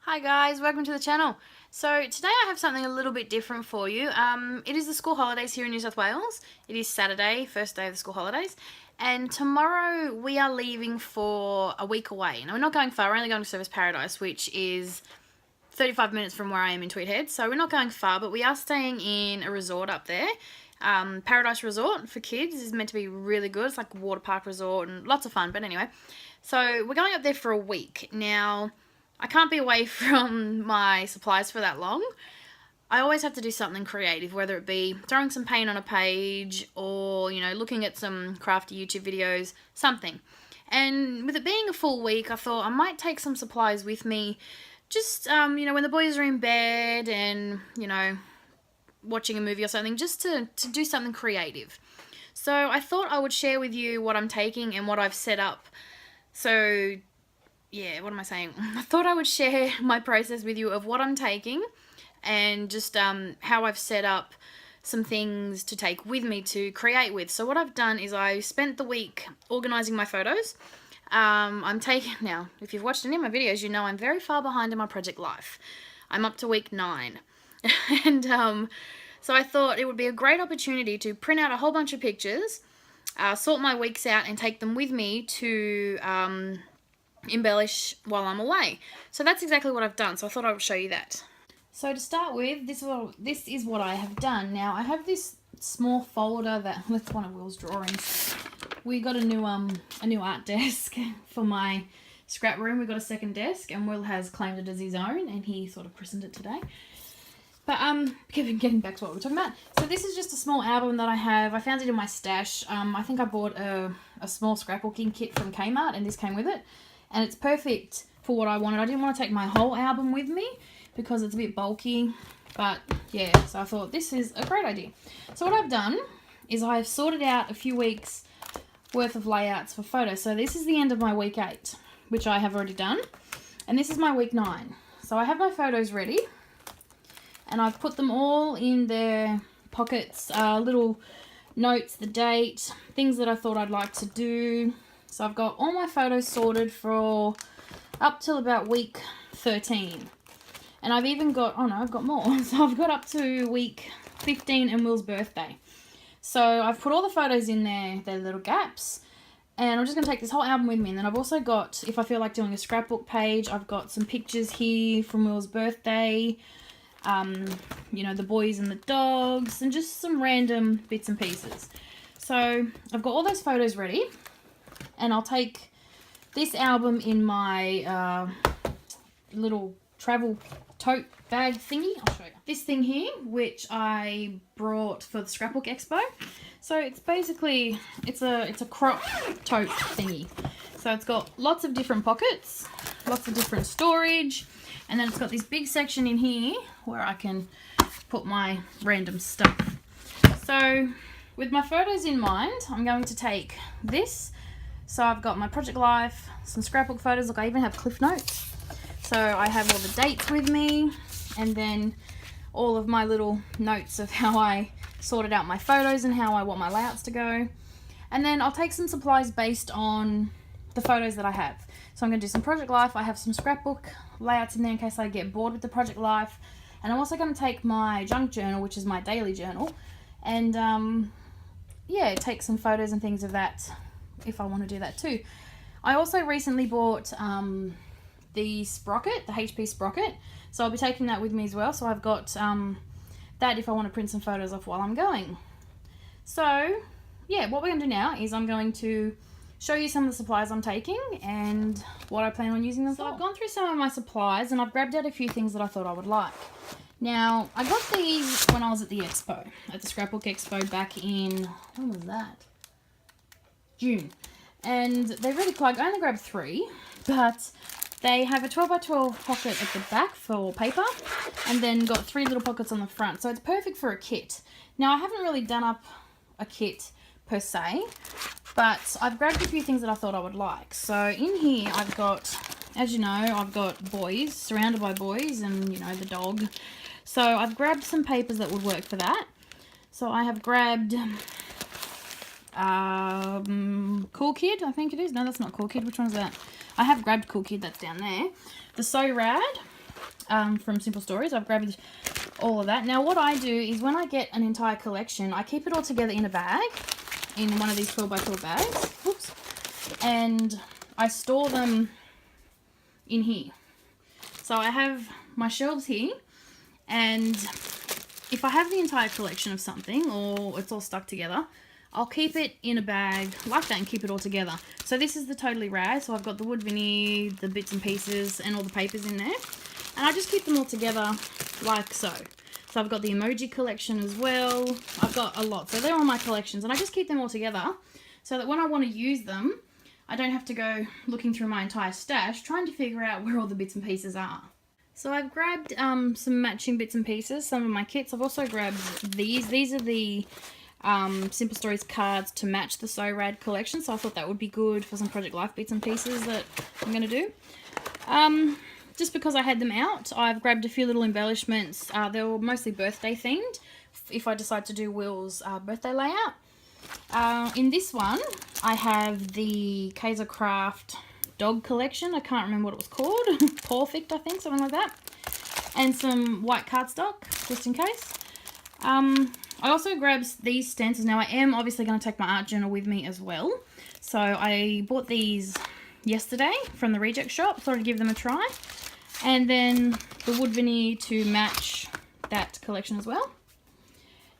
Hi guys, welcome to the channel. So today I have something a little bit different for you. It is the school holidays here in New South Wales. It is Saturday, first day of the school holidays. And tomorrow we are leaving for a week away. Now we're not going far, we're only going to Service Paradise, which is 35 minutes from where I am in Tweed Head. So we're not going far, but we are staying in a resort up there. Paradise Resort for kids is meant to be really good. It's like a water park resort and lots of fun. But anyway, so we're going up there for a week. Now, I can't be away from my supplies for that long. I always have to do something creative, whether it be throwing some paint on a page or, looking at some crafty YouTube videos, something. And with it being a full week, I thought I might take some supplies with me. Just, when the boys are in bed and, watching a movie or something, just to do something creative. So I thought I would share with you what I'm taking and what I've set up. So yeah, what am I saying? I thought I would share my process with you of what I'm taking and just how I've set up some things to take with me to create with. So what I've done is I spent the week organising my photos. Now, if you've watched any of my videos, you know I'm very far behind in my project life. I'm up to week 9. And so I thought it would be a great opportunity to print out a whole bunch of pictures, sort my weeks out and take them with me to embellish while I'm away. So that's exactly what I've done. So I thought I would show you that. So to start with, this is what I have done. Now I have this small folder that's one of Will's drawings. We got a new art desk for my scrap room. We got a second desk, and Will has claimed it as his own, and he sort of christened it today. But getting back to what we're talking about. So this is just a small album that I have. I found it in my stash. I think I bought a small scrapbooking kit from Kmart, and this came with it. And it's perfect for what I wanted. I didn't want to take my whole album with me because it's a bit bulky. But yeah, so I thought this is a great idea. So what I've done is I've sorted out a few weeks worth of layouts for photos. So this is the end of my week 8, which I have already done. And this is my week 9. So I have my photos ready. And I've put them all in their pockets, little notes, the date, things that I thought I'd like to do. So I've got all my photos sorted for up till about week 13. And I've even got, oh no, I've got more. So I've got up to week 15 and Will's birthday. So I've put all the photos in their little gaps. And I'm just going to take this whole album with me. And then I've also got, if I feel like doing a scrapbook page, I've got some pictures here from Will's birthday. The boys and the dogs. And just some random bits and pieces. So I've got all those photos ready. And I'll take this album in my little travel tote bag thingy. I'll show you. This thing here, which I brought for the Scrapbook Expo. So it's basically, it's a crop tote thingy. So it's got lots of different pockets, lots of different storage. And then it's got this big section in here where I can put my random stuff. So with my photos in mind, I'm going to take this. So I've got my project life, some scrapbook photos. Look, I even have cliff notes. So I have all the dates with me, and then all of my little notes of how I sorted out my photos and how I want my layouts to go. And then I'll take some supplies based on the photos that I have. So I'm going to do some project life. I have some scrapbook layouts in there in case I get bored with the project life. And I'm also going to take my junk journal, which is my daily journal, and take some photos and things of that if I want to do that too. I also recently bought the sprocket, the HP sprocket, so I'll be taking that with me as well. So I've got that if I want to print some photos off while I'm going. So yeah, what we're going to do now is I'm going to show you some of the supplies I'm taking and what I plan on using them for. So I've gone through some of my supplies and I've grabbed out a few things that I thought I would like. Now, I got these when I was at the expo, at the Scrapbook Expo back in, when was that? June. And they're really cool. I only grabbed 3, but they have a 12 by 12 pocket at the back for paper and then got 3 little pockets on the front. So it's perfect for a kit. Now, I haven't really done up a kit per se, but I've grabbed a few things that I thought I would like. So in here, I've got, as you know, I've got boys, surrounded by boys and, the dog. So I've grabbed some papers that would work for that. So I have grabbed Cool Kid, I think it is. No, that's not Cool Kid. Which one's that? I have grabbed Cool Kid. That's down there. The So Rad. from Simple Stories. I've grabbed all of that. Now what I do is when I get an entire collection, I keep it all together in a bag, in one of these 12 by 12 bags. Oops. And I store them in here. So I have my shelves here, and if I have the entire collection of something or it's all stuck together, I'll keep it in a bag like that and keep it all together. So this is the Totally Rad. So I've got the wood veneer, the bits and pieces, and all the papers in there. And I just keep them all together like so. So I've got the emoji collection as well. I've got a lot. So they're all my collections. And I just keep them all together so that when I want to use them, I don't have to go looking through my entire stash trying to figure out where all the bits and pieces are. So I've grabbed some matching bits and pieces, some of my kits. I've also grabbed these. These are the Simple Stories cards to match the So Rad collection, so I thought that would be good for some Project Life bits and pieces that I'm going to do. Just because I had them out, I've grabbed a few little embellishments. They were mostly birthday themed, if I decide to do Will's birthday layout. In this one, I have the Kaiser Craft dog collection. I can't remember what it was called. Perfect, I think, something like that. And some white cardstock, just in case. I also grabbed these stencils. Now I am obviously going to take my art journal with me as well. So I bought these yesterday from the reject shop. Thought I'd give them a try. And then the wood veneer to match that collection as well.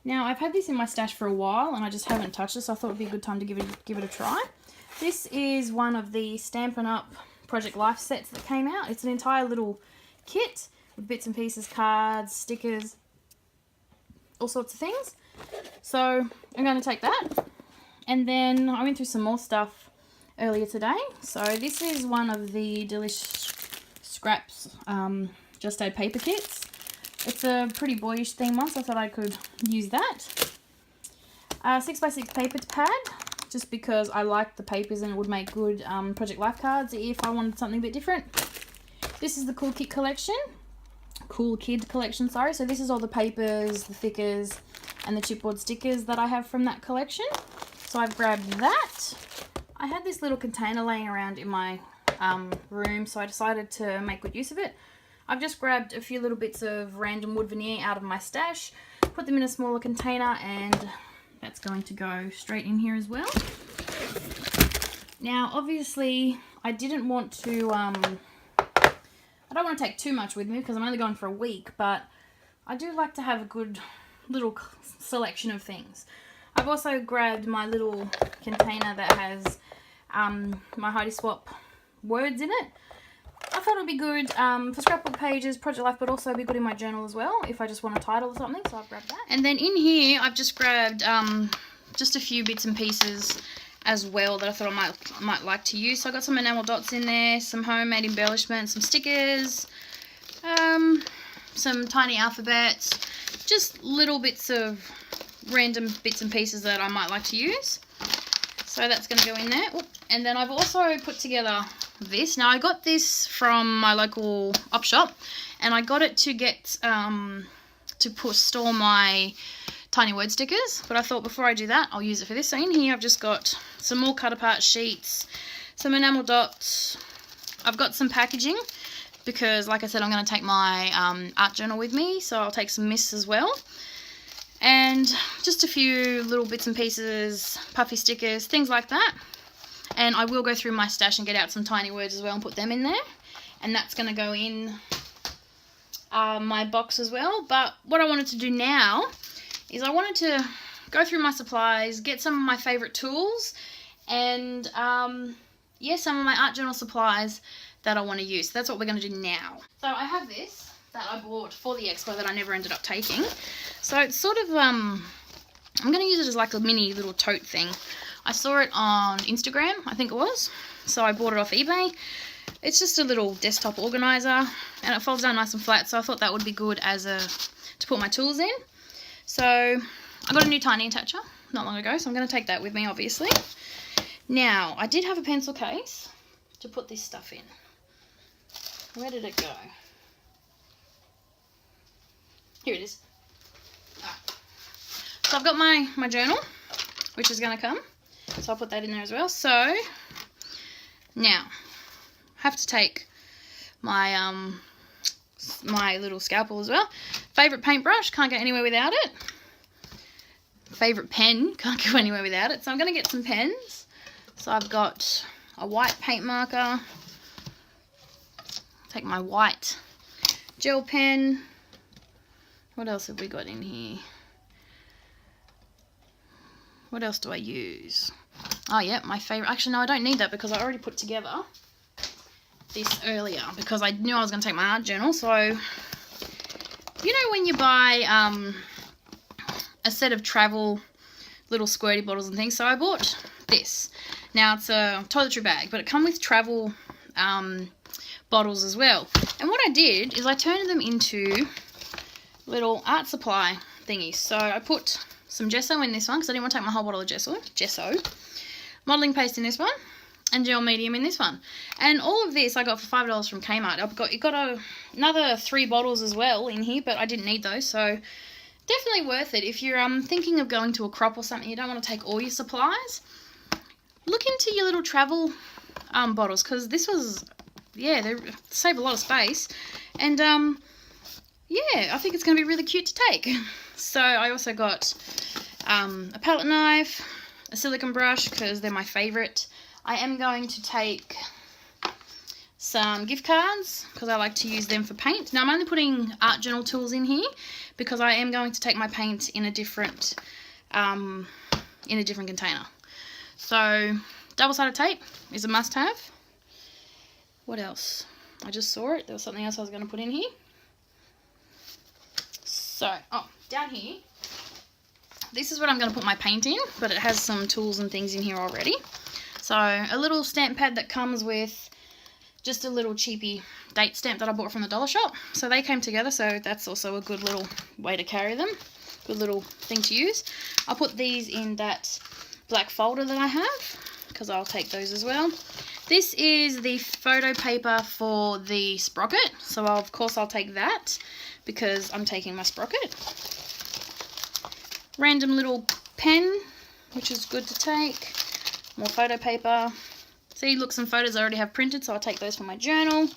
Now I've had this in my stash for a while and I just haven't touched it, so I thought it would be a good time to give it a try. This is one of the Stampin' Up! Project Life sets that came out. It's an entire little kit with bits and pieces, cards, stickers, all sorts of things. So I'm going to take that. And then I went through some more stuff earlier today. So this is one of the Delish Scraps Just Add paper kits. It's a pretty boyish theme one, so I thought I could use that. 6x6 paper pad, just because I like the papers and it would make good Project Life cards if I wanted something a bit different. This is the Cool Kid collection. Cool Kid collection, sorry. So this is all the papers, the thickers, and the chipboard stickers that I have from that collection. So I've grabbed that. I had this little container laying around in my room, so I decided to make good use of it. I've just grabbed a few little bits of random wood veneer out of my stash, put them in a smaller container, and that's going to go straight in here as well. Now, obviously, I didn't want to, I don't want to take too much with me because I'm only going for a week, but I do like to have a good little selection of things. I've also grabbed my little container that has my Heidi Swap words in it. I thought it would be good for scrapbook pages, Project Life, but also be good in my journal as well if I just want a title or something, so I've grabbed that. And then in here, I've just grabbed just a few bits and pieces as well that I thought I might like to use. So I got some enamel dots in there, some homemade embellishments, some stickers, some tiny alphabets, just little bits of random bits and pieces that I might like to use. So that's going to go in there. Oop. And then I've also put together this. Now I got this from my local op shop, and I got it to get store my tiny word stickers, but I thought before I do that I'll use it for this. So in here I've just got some more cut apart sheets, some enamel dots. I've got some packaging because, like I said, I'm going to take my art journal with me, so I'll take some mists as well. And just a few little bits and pieces, puffy stickers, things like that. And I will go through my stash and get out some tiny words as well and put them in there. And that's going to go in my box as well. But what I wanted to do now is I wanted to go through my supplies, get some of my favourite tools, and yeah, some of my art journal supplies that I want to use. So that's what we're going to do now. So I have this that I bought for the expo that I never ended up taking. So it's sort of, I'm going to use it as like a mini little tote thing. I saw it on Instagram, I think it was, so I bought it off eBay. It's just a little desktop organizer, and it folds down nice and flat, so I thought that would be good as to put my tools in. So I got a new tiny attacher not long ago, so I'm going to take that with me, obviously. Now, I did have a pencil case to put this stuff in. Where did it go? Here it is. So I've got my journal, which is going to come. So I'll put that in there as well. So now I have to take my my little scalpel as well. Favourite paintbrush, can't go anywhere without it. Favourite pen, can't go anywhere without it. So I'm going to get some pens. So I've got a white paint marker. Take my white gel pen. What else have we got in here? What else do I use? Oh yeah, my favourite. Actually, no, I don't need that because I already put together this earlier because I knew I was going to take my art journal. So, you know when you buy a set of travel little squirty bottles and things? So I bought this. Now it's a toiletry bag, but it comes with travel bottles as well. And what I did is I turned them into little art supply thingies. So I put some gesso in this one because I didn't want to take my whole bottle of gesso, modelling paste in this one, and gel medium in this one. And all of this I got for $5 from Kmart. It got another 3 bottles as well in here, but I didn't need those, so definitely worth it. If you're thinking of going to a crop or something, you don't want to take all your supplies, look into your little travel bottles, because this was, yeah, they save a lot of space, and yeah, I think it's going to be really cute to take. So I also got a palette knife, a silicone brush, because they're my favourite. I am going to take some gift cards because I like to use them for paint. Now I'm only putting art journal tools in here because I am going to take my paint in a different container. So double-sided tape is a must-have. What else? I just saw it. There was something else I was going to put in here. So, oh, down here, this is what I'm going to put my paint in, but it has some tools and things in here already. So, a little stamp pad that comes with just a little cheapy date stamp that I bought from the dollar shop. So they came together, so that's also a good little way to carry them. Good little thing to use. I'll put these in that black folder that I have, because I'll take those as well. This is the photo paper for the sprocket, so of course I'll take that because I'm taking my sprocket. Random little pen, which is good to take. More photo paper. See, look, some photos I already have printed, so I'll take those for my journal.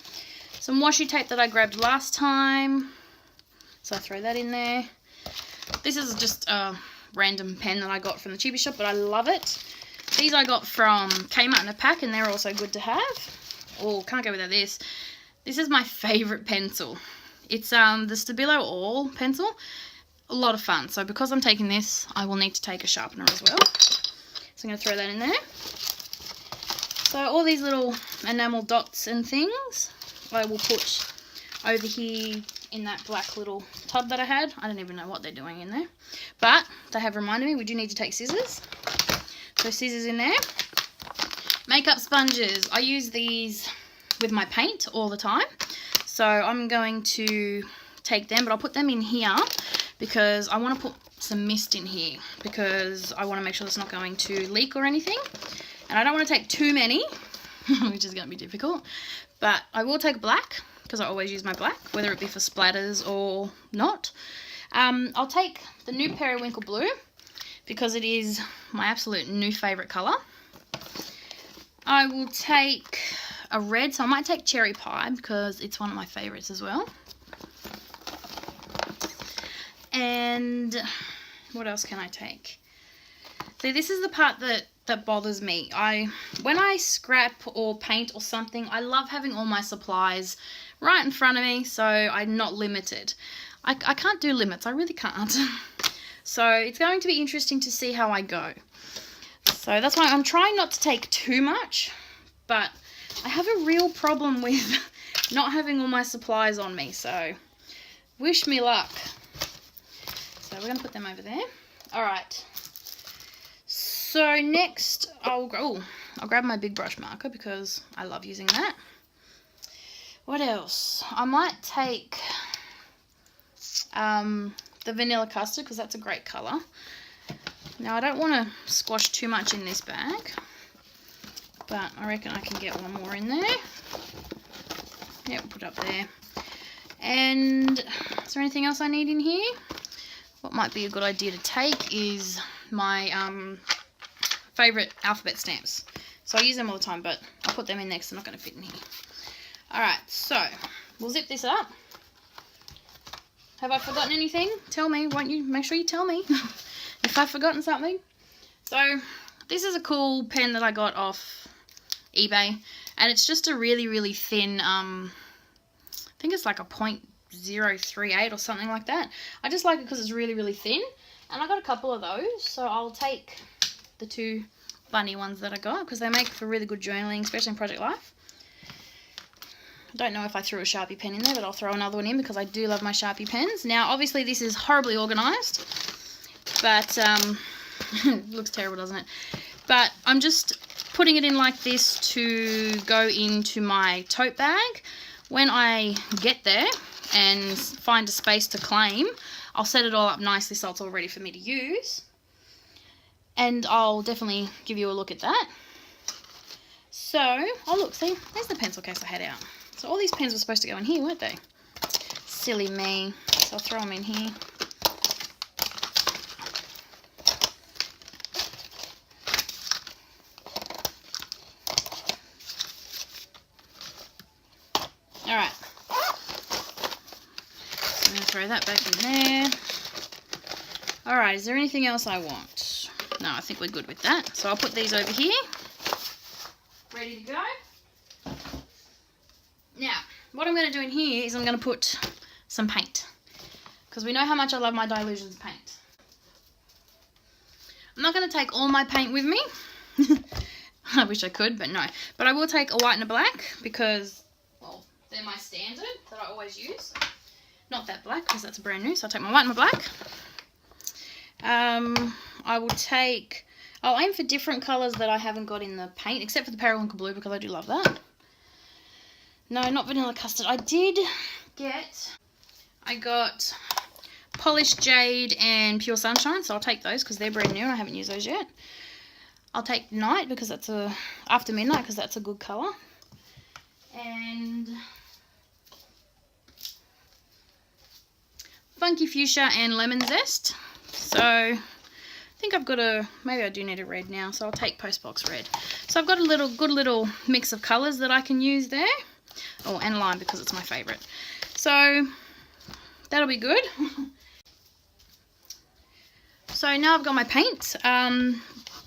Some washi tape that I grabbed last time, so I throw that in there. This is just a random pen that I got from the cheapy shop, but I love it. These I got from Kmart in a pack, and they're also good to have. Oh, can't go without this. This is my favourite pencil. It's the Stabilo All pencil. A lot of fun. So because I'm taking this, I will need to take a sharpener as well. So I'm going to throw that in there. So all these little enamel dots and things, I will put over here in that black little tub that I had. I don't even know what they're doing in there. But they have reminded me we do need to take scissors. So scissors in there. Makeup sponges. I use these with my paint all the time. So I'm going to take them, but I'll put them in here because I want to put some mist in here because I want to make sure it's not going to leak or anything. And I don't want to take too many, which is going to be difficult. But I will take black because I always use my black, whether it be for splatters or not. I'll take the new Periwinkle Blue because it is my absolute new favourite colour. I will take a red, so I might take Cherry Pie because it's one of my favourites as well. And what else can I take? See, this is the part that bothers me. When I scrap or paint or something, I love having all my supplies right in front of me, so I'm not limited. I can't do limits, I really can't. So it's going to be interesting to see how I go. So that's why I'm trying not to take too much, but I have a real problem with not having all my supplies on me, so wish me luck. So we're going to put them over there. Alright. So next, I'll grab my big brush marker because I love using that. What else? I might take the vanilla custard because that's a great colour. Now I don't want to squash too much in this bag, but I reckon I can get one more in there. Yep, we'll put it up there. And is there anything else I need in here? What might be a good idea to take is my favourite alphabet stamps. So I use them all the time, but I'll put them in next. They're not going to fit in here. Alright, so we'll zip this up. Have I forgotten anything? Tell me, won't you? Make sure you tell me if I've forgotten something. So this is a cool pen that I got off eBay, and it's just a really, really thin, I think it's like a 0.038 or something like that. I just like it because it's really, really thin, and I got a couple of those, so I'll take the 2 bunny ones that I got because they make for really good journaling, especially in Project Life. I don't know if I threw a Sharpie pen in there, but I'll throw another one in because I do love my Sharpie pens. Now, obviously, this is horribly organised, but it looks terrible, doesn't it? But I'm just putting it in like this to go into my tote bag. When I get there and find a space to claim, I'll set it all up nicely so it's all ready for me to use. And I'll definitely give you a look at that. So, oh look, see, there's the pencil case I had out. So all these pens were supposed to go in here, weren't they? Silly me. So I'll throw them in here. Alright. So I'm going to throw that back in there. Alright, is there anything else I want? No, I think we're good with that. So I'll put these over here. Ready to go. Now, what I'm going to do in here is I'm going to put some paint, because we know how much I love my Dylusions paint. I'm not going to take all my paint with me. I wish I could, but no. But I will take a white and a black because, well, they're my standard that I always use. Not that black because that's brand new, so I'll take my white and my black. I'll aim for different colours that I haven't got in the paint, except for the periwinkle blue because I do love that. No, not vanilla custard. I got polished jade and pure sunshine, so I'll take those because they're brand new and I haven't used those yet. I'll take night because that's after midnight because that's a good colour. And funky fuchsia and lemon zest. So I think I've got maybe I do need a red now, so I'll take Postbox red. So I've got a good little mix of colours that I can use there. Oh, and lime because it's my favourite. So that'll be good. So now I've got my paint.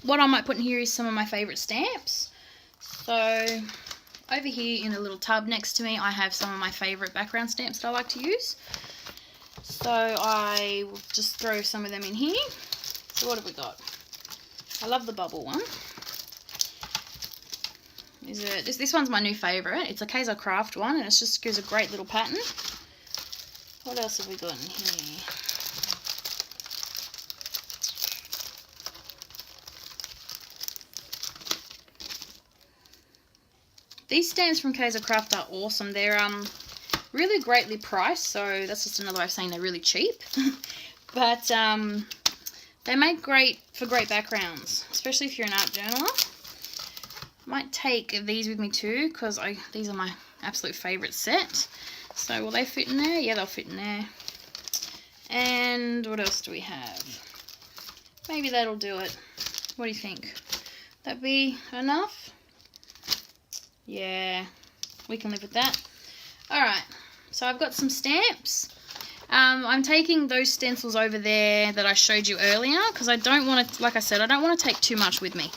What I might put in here is some of my favourite stamps. So over here in a little tub next to me, I have some of my favourite background stamps that I like to use. So I will just throw some of them in here. So what have we got? I love the bubble one. This one's my new favourite. It's a Kaiser Craft one, and it just gives a great little pattern. What else have we got in here? These stamps from Kaiser Craft are awesome. They're really greatly priced, so that's just another way of saying they're really cheap. But they make for great backgrounds, especially if you're an art journaler. Might take these with me too, because these are my absolute favourite set. So will they fit in there? Yeah, they'll fit in there. And what else do we have? Maybe that'll do it. What do you think? That be enough? Yeah, we can live with that. Alright, so I've got some stamps. I'm taking those stencils over there that I showed you earlier because I don't want to, like I said, I don't want to take too much with me.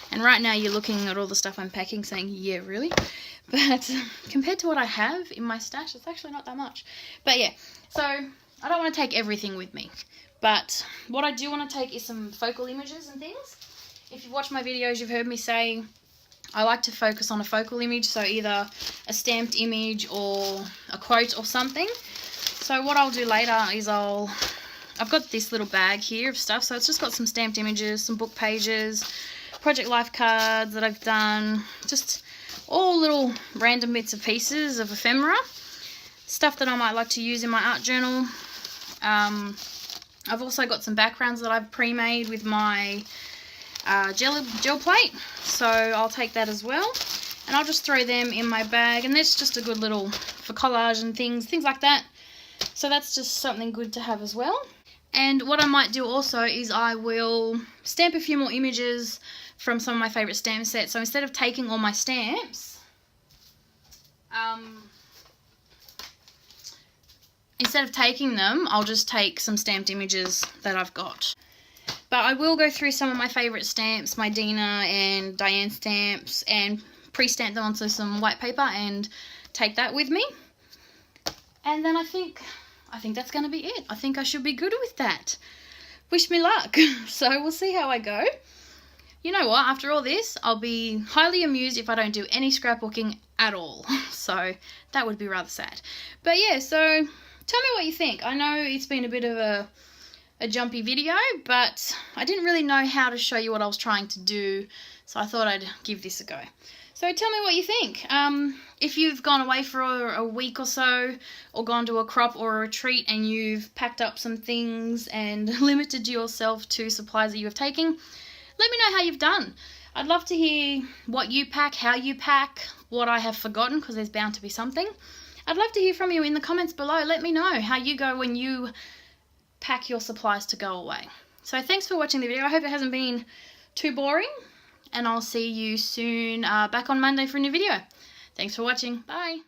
And right now you're looking at all the stuff I'm packing saying, yeah, really? But compared to what I have in my stash, it's actually not that much. But yeah, so I don't want to take everything with me. But what I do want to take is some focal images and things. If you've watched my videos, you've heard me say I like to focus on a focal image, so either a stamped image or a quote or something. So what I'll do later is I've got this little bag here of stuff, so it's just got some stamped images, some book pages, Project Life cards that I've done, just all little random bits and pieces of ephemera, stuff that I might like to use in my art journal. I've also got some backgrounds that I've pre-made with my gel plate, so I'll take that as well, and I'll just throw them in my bag, and that's just a good little for collage and things like that. So that's just something good to have as well. And what I might do also is I will stamp a few more images from some of my favourite stamp sets. So instead of taking all my stamps, instead of taking them, I'll just take some stamped images that I've got. But I will go through some of my favourite stamps, my Dina and Diane stamps, and pre-stamp them onto some white paper and take that with me. And then I think that's going to be it. I think I should be good with that. Wish me luck. So we'll see how I go. You know what? After all this, I'll be highly amused if I don't do any scrapbooking at all. So that would be rather sad. But yeah, so tell me what you think. I know it's been a bit of a jumpy video, but I didn't really know how to show you what I was trying to do, so I thought I'd give this a go. So tell me what you think. If you've gone away for a week or so, or gone to a crop or a retreat and you've packed up some things and limited yourself to supplies that you have taken, let me know how you've done. I'd love to hear what you pack, how you pack, what I have forgotten, because there's bound to be something. I'd love to hear from you in the comments below. Let me know how you go when you pack your supplies to go away. So thanks for watching the video. I hope it hasn't been too boring, and I'll see you soon back on Monday for a new video. Thanks for watching. Bye.